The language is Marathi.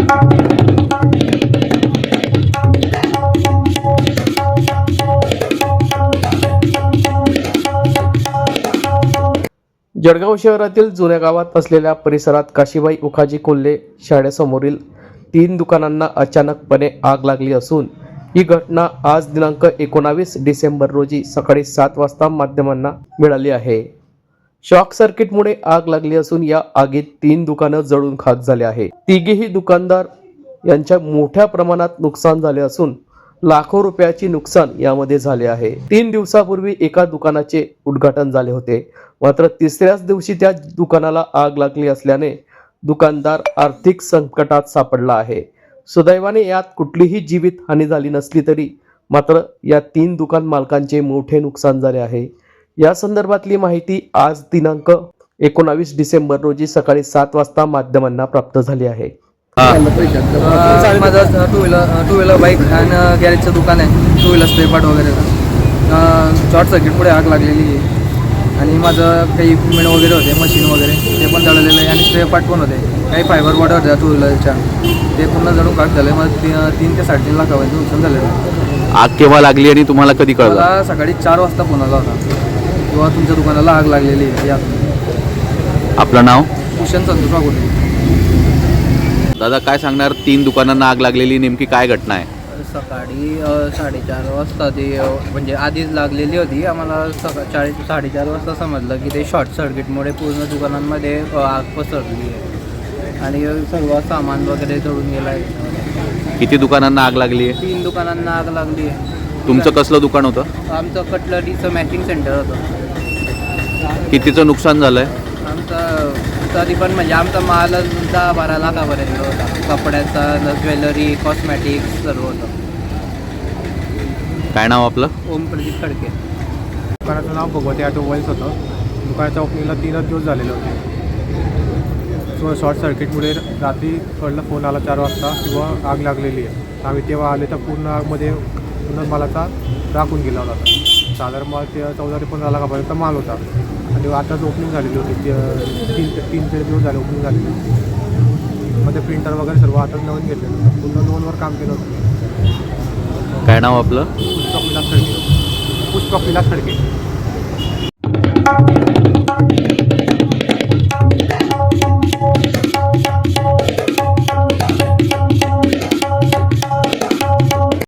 जळगाव शहरातील जुन्या गावात असलेल्या परिसरात काशीबाई उखाजी कोल्हे शाळेसमोरील 3 दुकानांना अचानकपणे आग लागली असून ही घटना आज दिनांक 19 डिसेंबर रोजी सकाळी 7 वाजता माध्यमांना मिळाली आहे। शॉक सर्किटमुळे आग लागली असून या आगीत 3 दुकानं जळून खाक झाले आहे। तिघेही दुकानदार यांच्या मोठ्या प्रमाणात नुकसान झाले असून लाखो रुपयाची नुकसान यामध्ये झाले आहे। 3 दिवसापूर्वी एका दुकानाचे उद्घाटन झाले होते, मात्र तिसऱ्याच दिवशी त्या दुकानाला आग लागली असल्याने दुकानदार आर्थिक संकटात सापडला आहे। सुदैवाने यात कुठलीही जीवित हानी झाली नसली तरी मात्र या 3 दुकान मालकांचे मोठे नुकसान झाले आहे। या संदर्भातली माहिती आज दिनांक 19 डिसेंबर रोजी सकाळी 7 वाजता माध्यमांना प्राप्त झाली आहे। माझं टू व्हीलर बाईक आणि गॅरेजचं दुकान आहे, टू व्हीलर स्पेअर पार्ट वगैरे। शॉर्ट सर्किटमुळे आग लागलेली आहे आणि माझं काही इक्विपमेंट वगैरे होते, मशीन वगैरे ते पण जळलेलं आहे आणि स्पेअर पार्ट पण होते, काही फायबर बोर्ड होत्या टू व्हीलरच्या, ते पूर्ण जळून खाक झाले। मला 3 ते 3.5 लाखापर्यंत नुकसान झालेलं आहे। आग केव्हा लागली आणि तुम्हाला कधी कळलं? मला सकाळी 4 वाजता फोन आला होता किंवा तुमच्या दुकानाला आग लागलेली आहे। आपलं नाव? भूषण संतोष वाघोटे। दादा काय सांगणार, 3 दुकानांना आग लागलेली, नेमकी काय घटना आहे? सकाळी 4:30 वाजता ती म्हणजे आधीच लागलेली होती। आम्हाला 4:30 वाजता समजलं की ते शॉर्ट सर्किटमुळे पूर्ण दुकानांमध्ये आग पसरली आहे आणि सर्व सामान वगैरे जळून गेलं आहे। किती दुकानांना आग लागली आहे? 3 दुकानांना आग लागली आहे। तुमचं कसलं दुकान होतं? आमचं कटलरीचं मॅचिंग सेंटर होतं। कितीचं नुकसान झालं आहे? आमचं तरी पण म्हणजे आमचा माल 10-12 लाखापर्यंत होता, कपड्याचा, ज्वेलरी, कॉस्मॅटिक्स सर्व होतं। काय नाव आपलं? ओम प्रदीप खडके। दुकानाचं नाव भगवती ऑटोमोबाईल्स होतं। दुकानाच्या ओपनिंगला 3 दिवस झालेले होते। शॉर्ट सर्किटमुळे रात्री कळलं, फोन आला 4 वाजता किंवा आग लागलेली आहे। आम्ही तेव्हा आले तर पूर्ण आगमध्ये पूर्ण मालाचा राखून गेला होता। साधारण माल ते 14 ते 15 लाखापर्यंत माल होता आणि आताच ओपनिंग झालेली होती। 3 ते दिवस झाले ओपनिंग झालेली होती। मध्ये प्रिंटर वगैरे सर्व आताच नवीन घेतलेलं होतं, पूर्ण लोनवर काम केलं होतं। काय नाव आपलं? पुष्पक विलास खडके।